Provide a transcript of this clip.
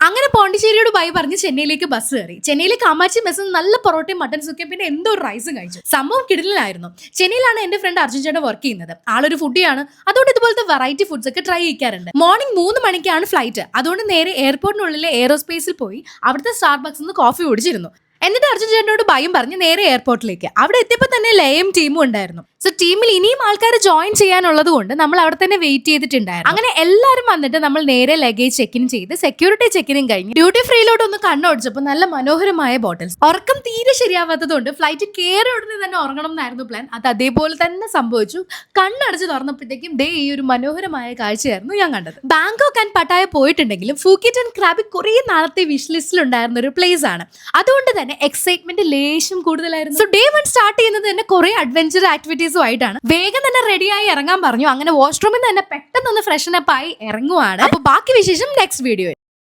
അങ്ങനെ പോണ്ടിച്ചേരിയോട് ബൈ പറഞ്ഞ് ചെന്നൈയിലേക്ക് ബസ് കയറി. ചെന്നൈയിലെ കാമാക്ഷി മെസ്സിൽ നല്ല പൊറോട്ടയും മട്ടൻ സുക്കയും പിന്നെ എന്തോ റൈസും കഴിച്ചു. സംഭവം കിടലിലായിരുന്നു. ചെന്നൈയിലാണ് എന്റെ ഫ്രണ്ട് അർജുൻ ചേട്ടൻ വർക്ക് ചെയ്യുന്നത്. ആളൊരു ഫുഡിയാണ്. അതുകൊണ്ട് ഇതുപോലത്തെ വെറൈറ്റി ഫുഡ്സ് ഒക്കെ ട്രൈ ചെയ്യാറുണ്ട്. മോർണിംഗ് 3 മണിക്കാണ് ഫ്ലൈറ്റ്. അതുകൊണ്ട് നേരെ എയർപോർട്ടിനുള്ളിലെ എയറോസ്പേസിൽ പോയി അവിടുത്തെ സ്റ്റാർബക്സിൽ നിന്ന് കോഫി കുടിച്ചിരുന്നു. എന്നിട്ട് അർജുൻ ചേട്ടനോട് ഭയം പറഞ്ഞ് നേരെ എയർപോർട്ടിലേക്ക്. അവിടെ എത്തിയപ്പോൾ തന്നെ ലയം ടീമും ഉണ്ടായിരുന്നു. സോ ടീമിൽ ഇനിയും ആൾക്കാർ ജോയിൻ ചെയ്യാനുള്ളത് കൊണ്ട് നമ്മൾ അവിടെ തന്നെ വെയിറ്റ് ചെയ്തിട്ടുണ്ടായിരുന്നു. അങ്ങനെ എല്ലാവരും വന്നിട്ട് നമ്മൾ നേരെ ലഗേജ് ചെക്കിൻ ചെയ്ത് സെക്യൂരിറ്റി ചെക്കിനും കഴിഞ്ഞ് ഡ്യൂട്ടി ഫ്രീയിലോട്ട് ഒന്ന് കണ്ണോടിച്ചപ്പോൾ നല്ല മനോഹരമായ ബോട്ടിൽസ്. ഉറക്കം തീരെ ശരിയാവാത്തതുകൊണ്ട് ഫ്ലൈറ്റ് കയറി ഉടനെ തന്നെ ഉറങ്ങണം എന്നായിരുന്നു പ്ലാൻ. അത് അതേപോലെ തന്നെ സംഭവിച്ചു. കണ്ണടച്ച് തുറന്നപ്പോഴത്തേക്കും ദേ ഈ ഒരു മനോഹരമായ കാഴ്ചയായിരുന്നു ഞാൻ കണ്ടത്. ബാങ്കോക്ക് ആൻഡ് പട്ടായ പോയിട്ടുണ്ടെങ്കിലും ഫൂക്കറ്റ് ആൻഡ് ക്രാബി കുറേ നാളത്തെ വിഷ് ലിസ്റ്റിൽ ഉണ്ടായിരുന്ന ഒരു പ്ലേസ് ആണ്. അതുകൊണ്ട് തന്നെ എക്സൈറ്റ്മെന്റ് ലേശം കൂടുതലായിരുന്നു. സോ ഡേ 1 സ്റ്റാർട്ട് ചെയ്യുന്നത് തന്നെ കുറെ അഡ്വഞ്ചർ ആക്ടിവിറ്റീസും ആയിട്ടാണ്. വേഗം തന്നെ റെഡിയായി ഇറങ്ങാൻ പറഞ്ഞു. അങ്ങനെ വാഷ്റൂമിൽ നിന്ന് തന്നെ പെട്ടെന്ന് ഫ്രഷൻ അപ്പ് ആയി ഇറങ്ങുവാണ്. അപ്പൊ ബാക്കി വിശേഷം നെക്സ്റ്റ് വീഡിയോ.